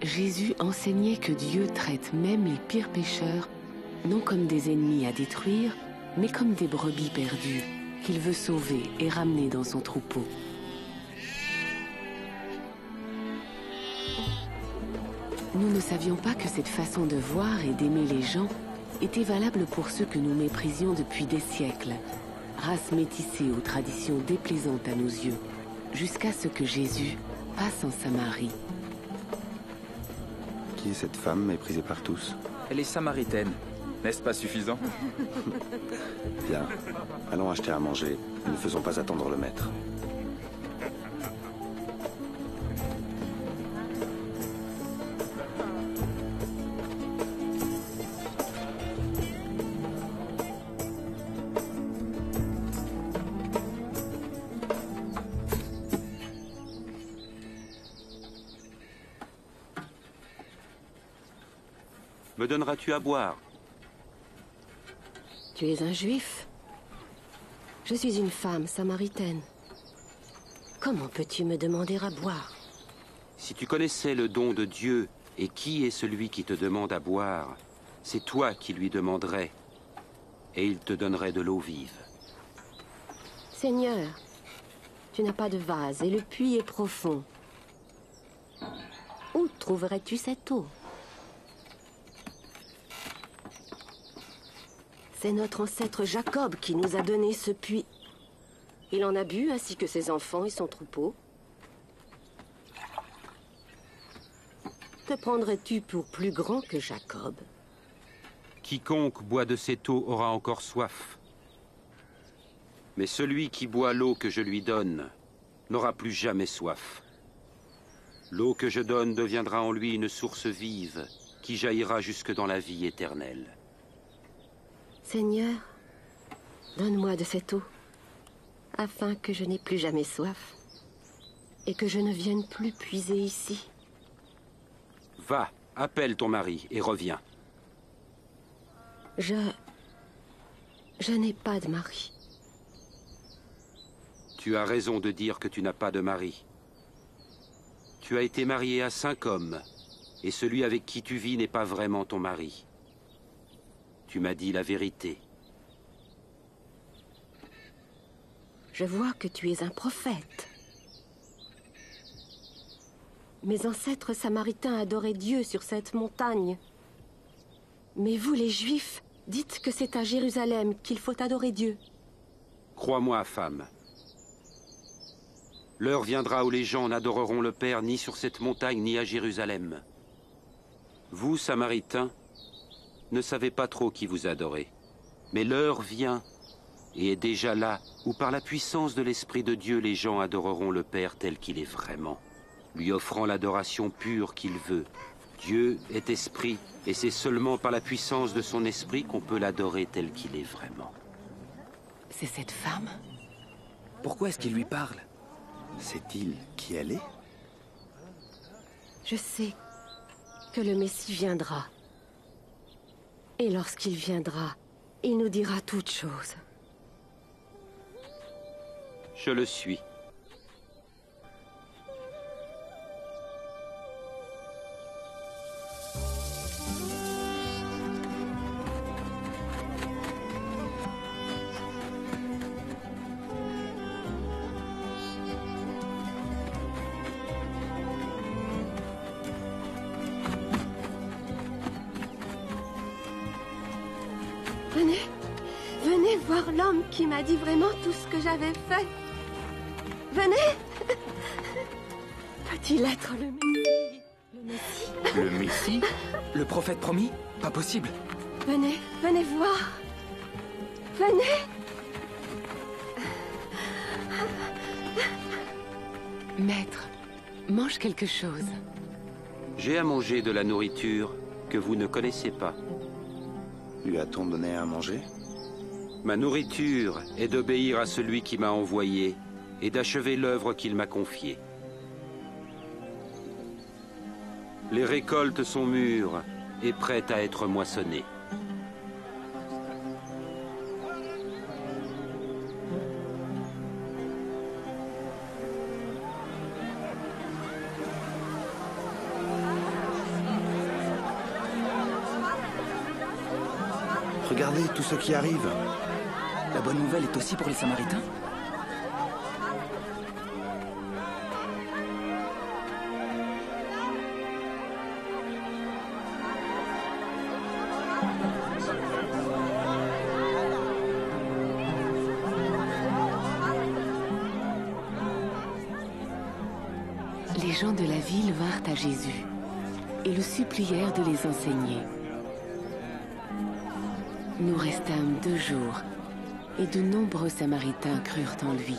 Jésus enseignait que Dieu traite même les pires pécheurs, non comme des ennemis à détruire, mais comme des brebis perdues, qu'il veut sauver et ramener dans son troupeau. Nous ne savions pas que cette façon de voir et d'aimer les gens était valable pour ceux que nous méprisions depuis des siècles, race métissée aux traditions déplaisantes à nos yeux, jusqu'à ce que Jésus passe en Samarie. Qui est cette femme méprisée par tous? Elle est samaritaine. N'est-ce pas suffisant? Bien, allons acheter à manger. Ne faisons pas attendre le maître. Me donneras-tu à boire? Tu es un juif? Je suis une femme samaritaine. Comment peux-tu me demander à boire? Si tu connaissais le don de Dieu et qui est celui qui te demande à boire, c'est toi qui lui demanderais, et il te donnerait de l'eau vive. Seigneur, tu n'as pas de vase et le puits est profond. Où trouverais-tu cette eau? C'est notre ancêtre Jacob qui nous a donné ce puits. Il en a bu, ainsi que ses enfants et son troupeau. Te prendrais-tu pour plus grand que Jacob? Quiconque boit de cette eau aura encore soif. Mais celui qui boit l'eau que je lui donne n'aura plus jamais soif. L'eau que je donne deviendra en lui une source vive qui jaillira jusque dans la vie éternelle. Seigneur, donne-moi de cette eau, afin que je n'ai plus jamais soif, et que je ne vienne plus puiser ici. Va, appelle ton mari et reviens. Je n'ai pas de mari. Tu as raison de dire que tu n'as pas de mari. Tu as été marié à 5 hommes, et celui avec qui tu vis n'est pas vraiment ton mari. Tu m'as dit la vérité. Je vois que tu es un prophète. Mes ancêtres samaritains adoraient Dieu sur cette montagne. Mais vous, les Juifs, dites que c'est à Jérusalem qu'il faut adorer Dieu. Crois-moi, femme. L'heure viendra où les gens n'adoreront le Père ni sur cette montagne ni à Jérusalem. Vous, Samaritains, ne savez pas trop qui vous adorez. Mais l'heure vient, et est déjà là, où par la puissance de l'Esprit de Dieu, les gens adoreront le Père tel qu'il est vraiment, lui offrant l'adoration pure qu'il veut. Dieu est esprit, et c'est seulement par la puissance de son esprit qu'on peut l'adorer tel qu'il est vraiment. C'est cette femme? Pourquoi est-ce qu'il lui parle? Sait-il qui elle est? Je sais que le Messie viendra. Et lorsqu'il viendra, il nous dira toutes choses. Je le suis. Venez voir l'homme qui m'a dit vraiment tout ce que j'avais fait. Venez. Peut-il être le Messie? Le Messie? Le Messie? Le prophète promis? Pas possible. Venez voir. Venez. Maître, mange quelque chose. J'ai à manger de la nourriture que vous ne connaissez pas. Lui a-t-on donné à manger? Ma nourriture est d'obéir à celui qui m'a envoyé et d'achever l'œuvre qu'il m'a confiée. Les récoltes sont mûres et prêtes à être moissonnées. Regardez tout ce qui arrive. La bonne nouvelle est aussi pour les Samaritains? Les gens de la ville vinrent à Jésus et le supplièrent de les enseigner. Nous restâmes 2 jours et de nombreux Samaritains crurent en lui.